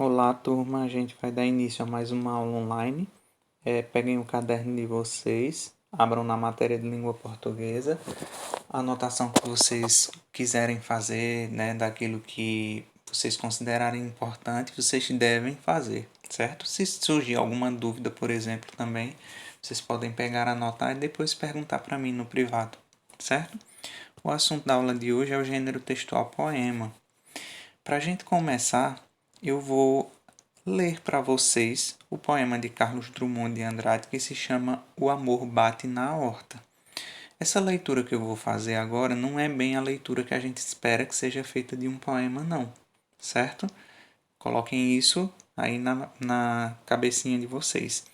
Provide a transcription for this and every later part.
Olá, turma. A gente vai dar início a mais uma aula online. Peguem o caderno de vocês, abram na matéria de língua portuguesa, a anotação que vocês quiserem fazer, né, daquilo que vocês considerarem importante, vocês devem fazer, certo? Se surgir alguma dúvida, por exemplo, também, vocês podem pegar, anotar e depois perguntar para mim no privado, certo? O assunto da aula de hoje é o gênero textual poema. Para a gente começar, eu vou ler para vocês o poema de Carlos Drummond de Andrade que se chama O Amor Bate na Horta. Essa leitura que eu vou fazer agora não é bem a leitura que a gente espera que seja feita de um poema, não, certo? Coloquem isso aí na cabecinha de vocês.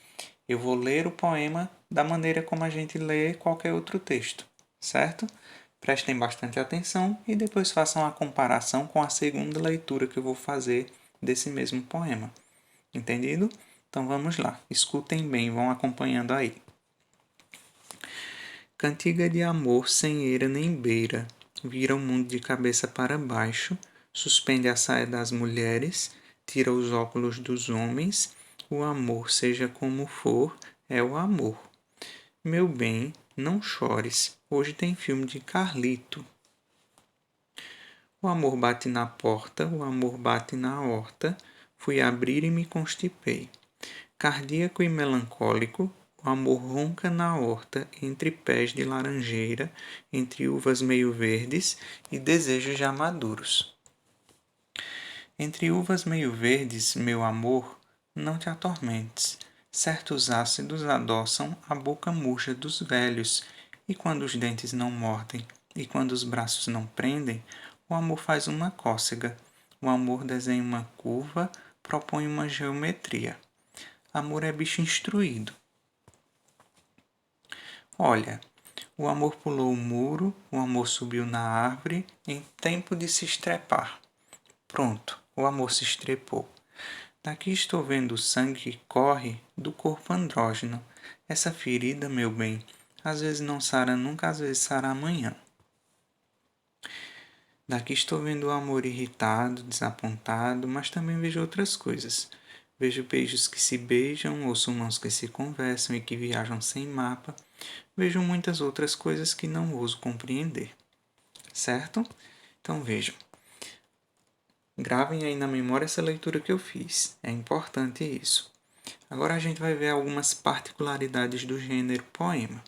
Eu vou ler o poema da maneira como a gente lê qualquer outro texto, certo? Prestem bastante atenção e depois façam a comparação com a segunda leitura que eu vou fazer desse mesmo poema. Entendido? Então vamos lá. Escutem bem, vão acompanhando aí. Cantiga de amor sem eira nem beira, vira o mundo de cabeça para baixo, suspende a saia das mulheres, tira os óculos dos homens, o amor, seja como for, é o amor. Meu bem, não chores, hoje tem filme de Carlito. O amor bate na porta, o amor bate na horta, fui abrir e me constipei. Cardíaco e melancólico, o amor ronca na horta, entre pés de laranjeira, entre uvas meio verdes e desejos já maduros. Entre uvas meio verdes, meu amor, não te atormentes. Certos ácidos adoçam a boca murcha dos velhos, e quando os dentes não mordem, e quando os braços não prendem, o amor faz uma cócega. O amor desenha uma curva, propõe uma geometria. Amor é bicho instruído. Olha, o amor pulou o muro, o amor subiu na árvore, em tempo de se estrepar. Pronto, o amor se estrepou. Daqui estou vendo o sangue que corre do corpo andrógeno. Essa ferida, meu bem, às vezes não sara nunca, às vezes sara amanhã. Daqui estou vendo o amor irritado, desapontado, mas também vejo outras coisas. Vejo beijos que se beijam, ouço mãos que se conversam e que viajam sem mapa. Vejo muitas outras coisas que não ouso compreender. Certo? Então vejam. Gravem aí na memória essa leitura que eu fiz. É importante isso. Agora a gente vai ver algumas particularidades do gênero poema.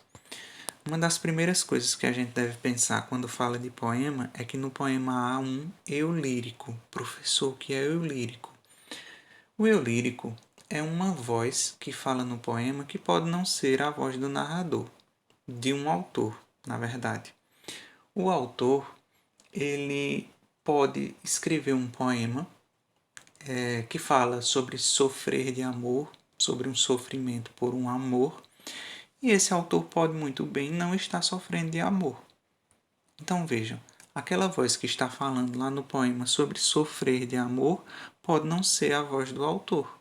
Uma das primeiras coisas que a gente deve pensar quando fala de poema é que no poema há um eu lírico. Professor, que é eu lírico? O eu lírico é uma voz que fala no poema que pode não ser a voz do narrador, de um autor, na verdade. O autor, ele pode escrever um poema que fala sobre sofrer de amor, sobre um sofrimento por um amor, e esse autor pode muito bem não estar sofrendo de amor. Então vejam, aquela voz que está falando lá no poema sobre sofrer de amor pode não ser a voz do autor.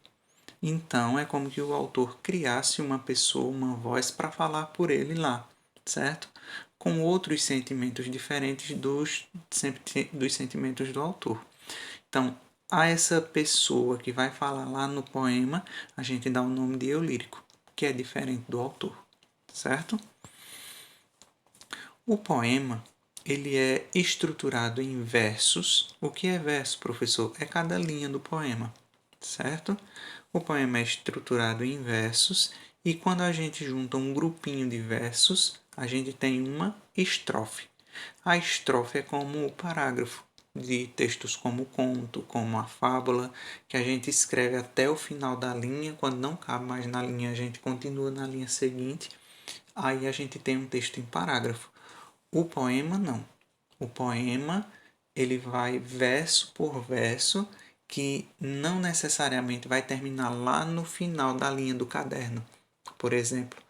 Então é como que o autor criasse uma pessoa, uma voz para falar por ele lá, certo? Com outros sentimentos diferentes dos sentimentos do autor. Então, a essa pessoa que vai falar lá no poema, a gente dá o nome de eu lírico, que é diferente do autor, certo? O poema, ele é estruturado em versos. O que é verso, professor? É cada linha do poema, certo? O poema é estruturado em versos e quando a gente junta um grupinho de versos, a gente tem uma estrofe. A estrofe é como o parágrafo de textos como o conto, como a fábula, que a gente escreve até o final da linha, quando não cabe mais na linha, a gente continua na linha seguinte, aí a gente tem um texto em parágrafo. O poema não. O poema ele vai verso por verso, que não necessariamente vai terminar lá no final da linha do caderno. Por exemplo,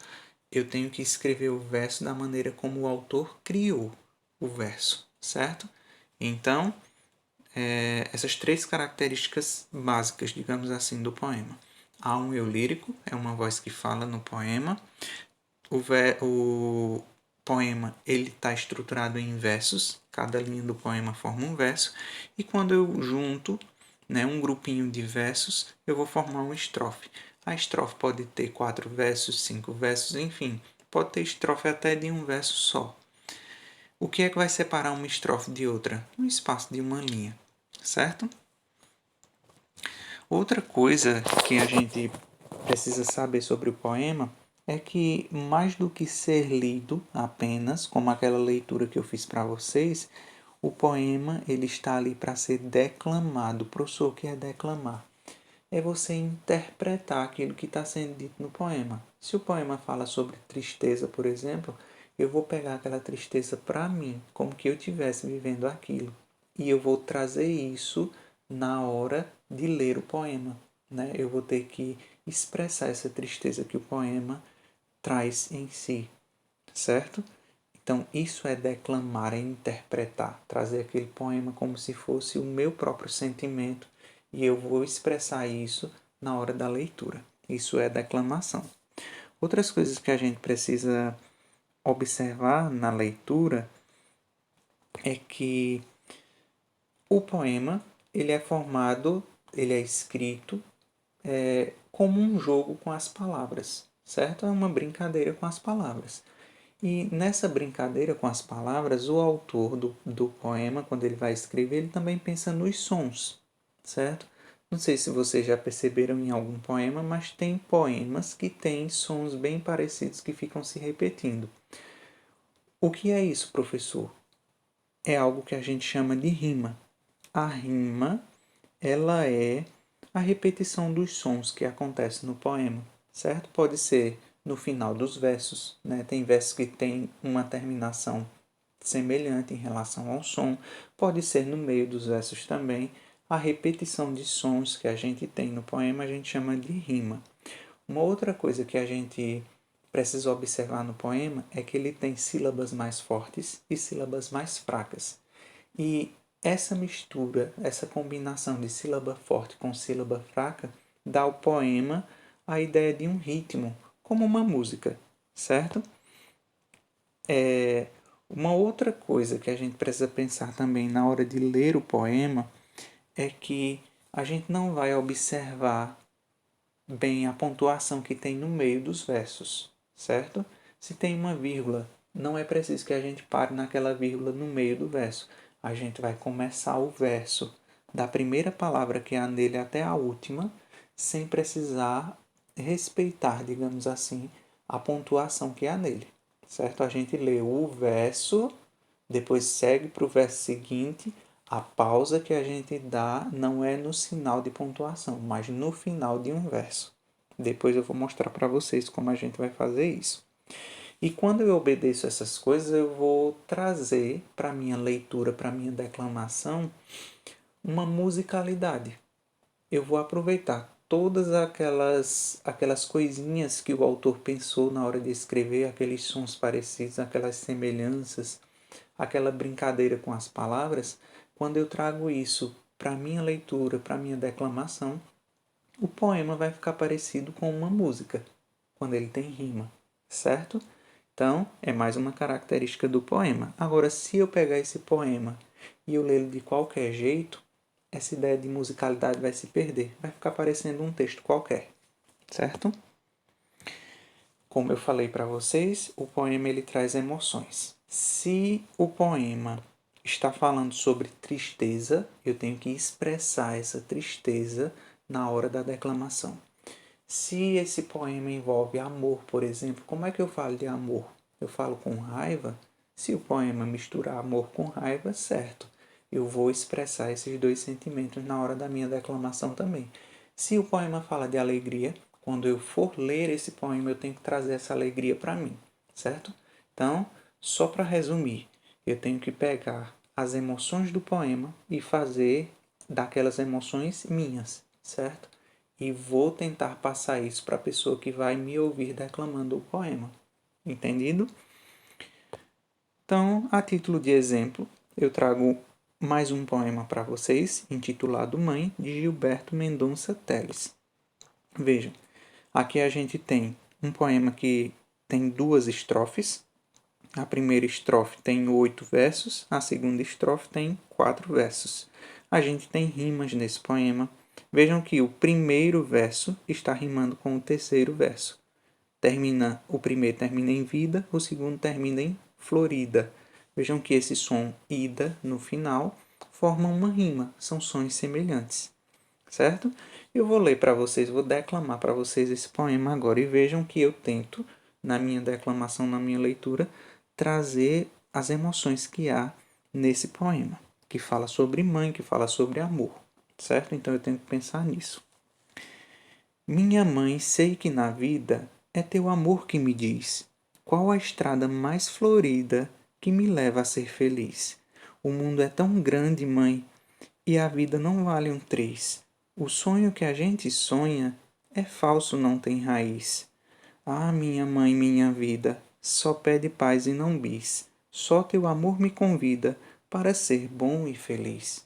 eu tenho que escrever o verso da maneira como o autor criou o verso, certo? Então, essas três características básicas, digamos assim, do poema. Há um eu lírico, é uma voz que fala no poema. O poema ele está estruturado em versos, cada linha do poema forma um verso, e quando eu junto né, um grupinho de versos, eu vou formar uma estrofe. A estrofe pode ter 4 versos, 5 versos, enfim, pode ter estrofe até de um verso só. O que é que vai separar uma estrofe de outra? Um espaço de uma linha, certo? Outra coisa que a gente precisa saber sobre o poema é que, mais do que ser lido apenas, como aquela leitura que eu fiz para vocês, o poema ele está ali para ser declamado. Professor, o que é declamar? É você interpretar aquilo que está sendo dito no poema. Se o poema fala sobre tristeza, por exemplo, eu vou pegar aquela tristeza para mim, como que eu estivesse vivendo aquilo. E eu vou trazer isso na hora de ler o poema. Né? Eu vou ter que expressar essa tristeza que o poema traz em si, certo? Então, isso é declamar, é interpretar, trazer aquele poema como se fosse o meu próprio sentimento e eu vou expressar isso na hora da leitura. Isso é declamação. Outras coisas que a gente precisa observar na leitura é que o poema ele é formado, ele é escrito como um jogo com as palavras, certo? É uma brincadeira com as palavras. E nessa brincadeira com as palavras, o autor do poema, quando ele vai escrever, ele também pensa nos sons, certo? Não sei se vocês já perceberam em algum poema, mas tem poemas que têm sons bem parecidos que ficam se repetindo. O que é isso, professor? É algo que a gente chama de rima. A rima, ela é a repetição dos sons que acontecem no poema, certo? Pode ser no final dos versos, né? Tem versos que têm uma terminação semelhante em relação ao som, pode ser no meio dos versos também. A repetição de sons que a gente tem no poema a gente chama de rima. Uma outra coisa que a gente precisa observar no poema é que ele tem sílabas mais fortes e sílabas mais fracas. E essa mistura, essa combinação de sílaba forte com sílaba fraca, dá ao poema a ideia de um ritmo, como uma música, certo? Uma outra coisa que a gente precisa pensar também na hora de ler o poema é que a gente não vai observar bem a pontuação que tem no meio dos versos, certo? Se tem uma vírgula, não é preciso que a gente pare naquela vírgula no meio do verso. A gente vai começar o verso da primeira palavra que há nele até a última, sem precisar respeitar, digamos assim, a pontuação que há nele, certo? A gente lê o verso, depois segue para o verso seguinte. A pausa que a gente dá não é no sinal de pontuação, mas no final de um verso. Depois eu vou mostrar para vocês como a gente vai fazer isso. E quando eu obedeço essas coisas, eu vou trazer para minha leitura, para minha declamação, uma musicalidade. Eu vou aproveitar todas aquelas coisinhas que o autor pensou na hora de escrever, aqueles sons parecidos, aquelas semelhanças, aquela brincadeira com as palavras. Quando eu trago isso para minha leitura, para minha declamação, o poema vai ficar parecido com uma música, quando ele tem rima, certo? Então, é mais uma característica do poema. Agora, se eu pegar esse poema e eu ler de qualquer jeito, essa ideia de musicalidade vai se perder, vai ficar parecendo um texto qualquer, certo? Como eu falei para vocês, o poema ele traz emoções. Se o poema está falando sobre tristeza, eu tenho que expressar essa tristeza na hora da declamação. Se esse poema envolve amor, por exemplo, como é que eu falo de amor? Eu falo com raiva? Se o poema misturar amor com raiva, certo. Eu vou expressar esses dois sentimentos na hora da minha declamação também. Se o poema fala de alegria, quando eu for ler esse poema, eu tenho que trazer essa alegria para mim, certo? Então, só para resumir, eu tenho que pegar as emoções do poema e fazer daquelas emoções minhas, certo? E vou tentar passar isso para a pessoa que vai me ouvir declamando o poema. Entendido? Então, a título de exemplo, eu trago mais um poema para vocês, intitulado Mãe, de Gilberto Mendonça Teles. Vejam, aqui a gente tem um poema que tem duas estrofes. A primeira estrofe tem 8 versos, a segunda estrofe tem 4 versos. A gente tem rimas nesse poema. Vejam que o primeiro verso está rimando com o terceiro verso. O primeiro termina em vida, o segundo termina em florida. Vejam que esse som ida no final forma uma rima, são sons semelhantes, certo? Eu vou ler para vocês, vou declamar para vocês esse poema agora e vejam que eu tento, na minha declamação, na minha leitura, trazer as emoções que há nesse poema, que fala sobre mãe, que fala sobre amor, certo? Então eu tenho que pensar nisso. Minha mãe, sei que na vida é teu amor que me diz qual a estrada mais florida que me leva a ser feliz. O mundo é tão grande, mãe, e a vida não vale um três. O sonho que a gente sonha é falso, não tem raiz. Ah, minha mãe, minha vida, só pede paz e não bis. Só teu amor me convida para ser bom e feliz.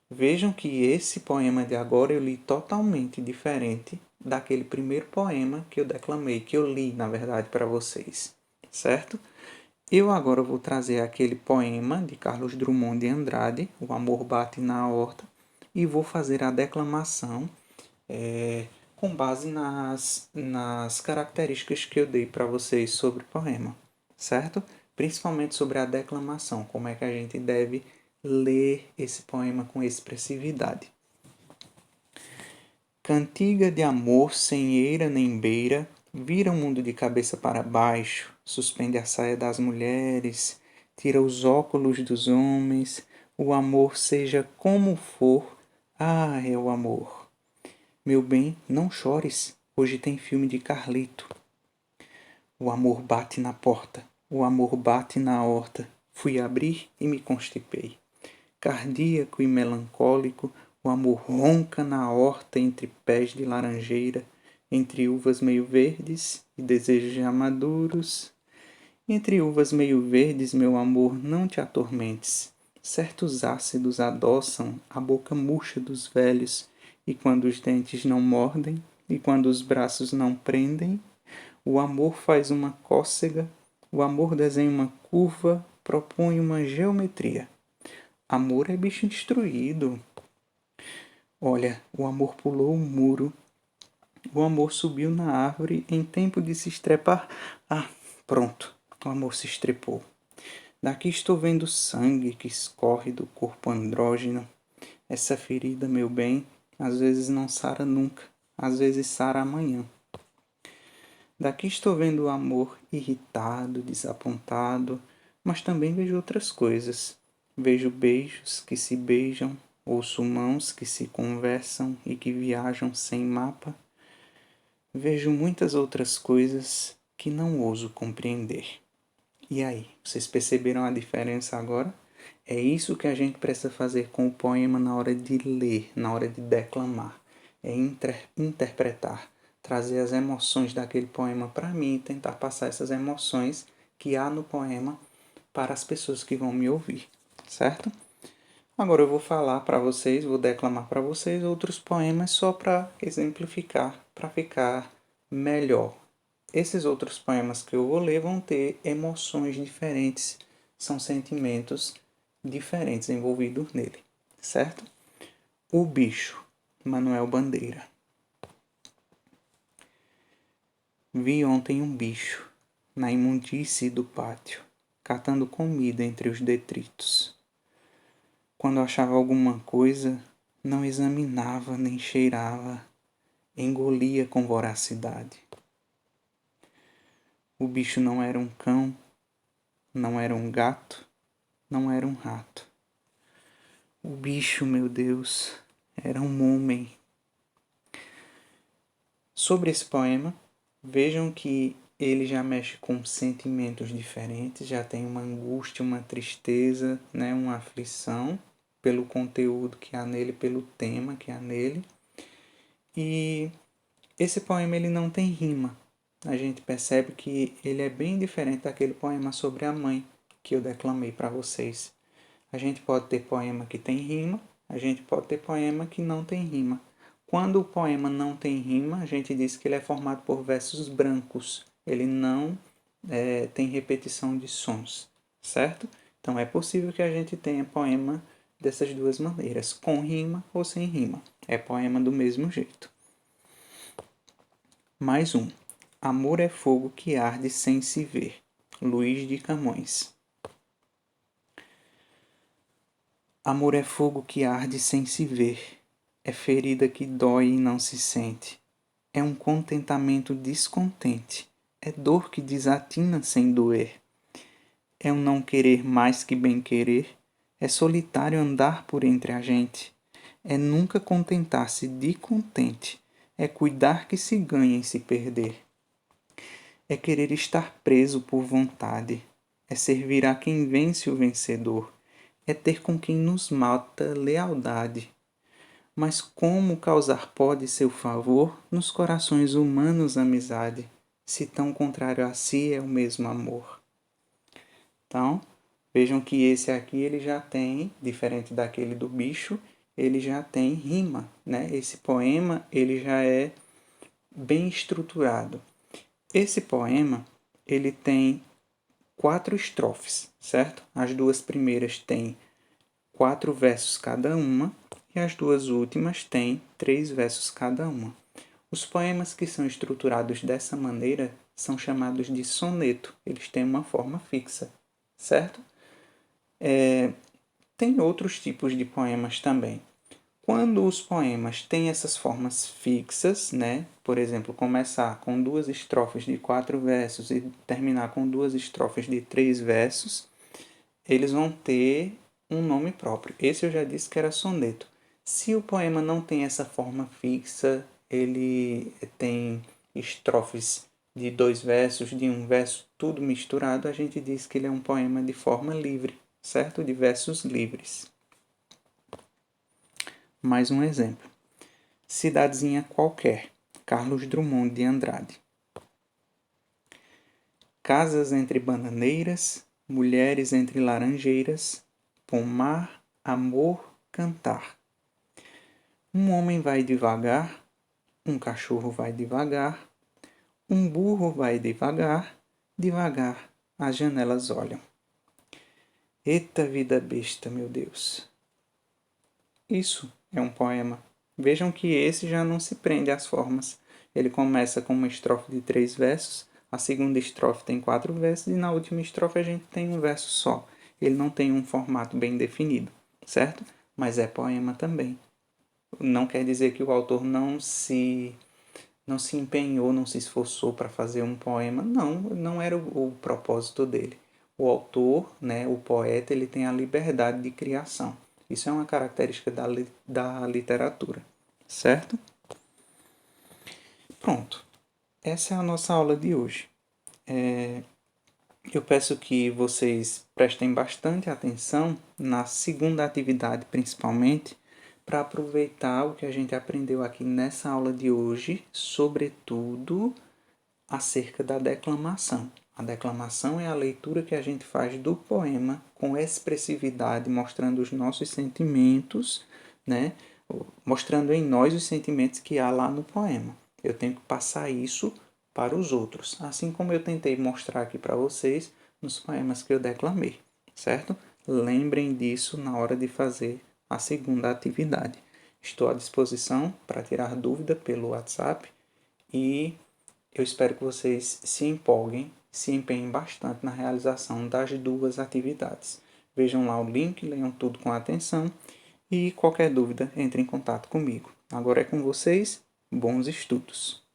Vejam que esse poema de agora eu li totalmente diferente daquele primeiro poema que eu declamei, que eu li, na verdade, para vocês, certo? Eu agora vou trazer aquele poema de Carlos Drummond de Andrade, O Amor Bate na Horta, e vou fazer a declamação com base nas características que eu dei para vocês sobre o poema, certo? Principalmente sobre a declamação, como é que a gente deve ler esse poema com expressividade. Cantiga de amor sem eira nem beira, vira o mundo de cabeça para baixo, suspende a saia das mulheres, tira os óculos dos homens, o amor seja como for, ah, é o amor. Meu bem, não chores, hoje tem filme de Carlito. O amor bate na porta, o amor bate na horta, fui abrir e me constipei. Cardíaco e melancólico, o amor ronca na horta entre pés de laranjeira, entre uvas meio verdes e desejos já maduros. Entre uvas meio verdes, meu amor, não te atormentes. Certos ácidos adoçam a boca murcha dos velhos, e quando os dentes não mordem, e quando os braços não prendem, o amor faz uma cócega, o amor desenha uma curva, propõe uma geometria. Amor é bicho instruído. Olha, o amor pulou o muro. O amor subiu na árvore em tempo de se estrepar. Ah, pronto. O amor se estrepou. Daqui estou vendo sangue que escorre do corpo andrógeno. Essa ferida, meu bem, às vezes não sara nunca, às vezes sara amanhã. Daqui estou vendo o amor irritado, desapontado, mas também vejo outras coisas. Vejo beijos que se beijam, ouço mãos que se conversam e que viajam sem mapa. Vejo muitas outras coisas que não ouso compreender. E aí, vocês perceberam a diferença agora? É isso que a gente precisa fazer com o poema na hora de ler, na hora de declamar. É interpretar, trazer as emoções daquele poema para mim e tentar passar essas emoções que há no poema para as pessoas que vão me ouvir, certo? Agora eu vou falar para vocês, vou declamar para vocês outros poemas só para exemplificar, para ficar melhor. Esses outros poemas que eu vou ler vão ter emoções diferentes, são sentimentos diferentes envolvidos nele, certo? O bicho, Manuel Bandeira. Vi ontem um bicho na imundície do pátio, catando comida entre os detritos. Quando achava alguma coisa, não examinava nem cheirava, engolia com voracidade. O bicho não era um cão, não era um gato, não era um rato. O bicho, meu Deus, era um homem. Sobre esse poema, vejam que ele já mexe com sentimentos diferentes, já tem uma angústia, uma tristeza, né, uma aflição pelo conteúdo que há nele, pelo tema que há nele. E esse poema ele não tem rima. A gente percebe que ele é bem diferente daquele poema sobre a mãe que eu declamei para vocês. A gente pode ter poema que tem rima, a gente pode ter poema que não tem rima. Quando o poema não tem rima, a gente diz que ele é formado por versos brancos. Ele não tem repetição de sons, certo? Então é possível que a gente tenha poema dessas duas maneiras, com rima ou sem rima. É poema do mesmo jeito. Mais um. Amor é fogo que arde sem se ver. Luís de Camões. Amor é fogo que arde sem se ver. É ferida que dói e não se sente. É um contentamento descontente. É dor que desatina sem doer. É um não querer mais que bem querer. É solitário andar por entre a gente. É nunca contentar-se de contente. É cuidar que se ganha em se perder. É querer estar preso por vontade. É servir a quem vence o vencedor. É ter com quem nos mata lealdade. Mas como causar pode seu favor nos corações humanos amizade, se tão contrário a si é o mesmo amor? Então, vejam que esse aqui ele já tem, diferente daquele do bicho, ele já tem rima, né? Esse poema ele já é bem estruturado. Esse poema ele tem 4 estrofes, certo? As duas primeiras têm 4 versos cada uma e as duas últimas têm 3 versos cada uma. Os poemas que são estruturados dessa maneira são chamados de soneto. Eles têm uma forma fixa, certo? Tem outros tipos de poemas também. Quando os poemas têm essas formas fixas, né? Por exemplo, começar com 2 estrofes de 4 versos e terminar com 2 estrofes de 3 versos, eles vão ter um nome próprio. Esse eu já disse que era soneto. Se o poema não tem essa forma fixa, ele tem estrofes de 2 versos, de um verso, tudo misturado, a gente diz que ele é um poema de forma livre, certo? De versos livres. Mais um exemplo. Cidadezinha qualquer, Carlos Drummond de Andrade. Casas entre bananeiras, mulheres entre laranjeiras, pomar, amor, cantar. Um homem vai devagar, um cachorro vai devagar, um burro vai devagar, devagar as janelas olham. Eita vida besta, meu Deus! Isso é um poema. Vejam que esse já não se prende às formas. Ele começa com uma estrofe de 3 versos, a segunda estrofe tem 4 versos e na última estrofe a gente tem um verso só. Ele não tem um formato bem definido, certo? Mas é poema também. Não quer dizer que o autor não se empenhou, não se esforçou para fazer um poema. Não era o propósito dele. O autor, né, o poeta, ele tem a liberdade de criação. Isso é uma característica da literatura, certo? Pronto. Essa é a nossa aula de hoje. Eu peço que vocês prestem bastante atenção na segunda atividade, principalmente, para aproveitar o que a gente aprendeu aqui nessa aula de hoje, sobretudo acerca da declamação. A declamação é a leitura que a gente faz do poema com expressividade, mostrando os nossos sentimentos, né? Mostrando em nós os sentimentos que há lá no poema. Eu tenho que passar isso para os outros, assim como eu tentei mostrar aqui para vocês nos poemas que eu declamei, certo? Lembrem disso na hora de fazer a segunda atividade. Estou à disposição para tirar dúvida pelo WhatsApp e eu espero que vocês se empolguem, se empenhem bastante na realização das duas atividades. Vejam lá o link, leiam tudo com atenção e qualquer dúvida, entre em contato comigo. Agora é com vocês, bons estudos!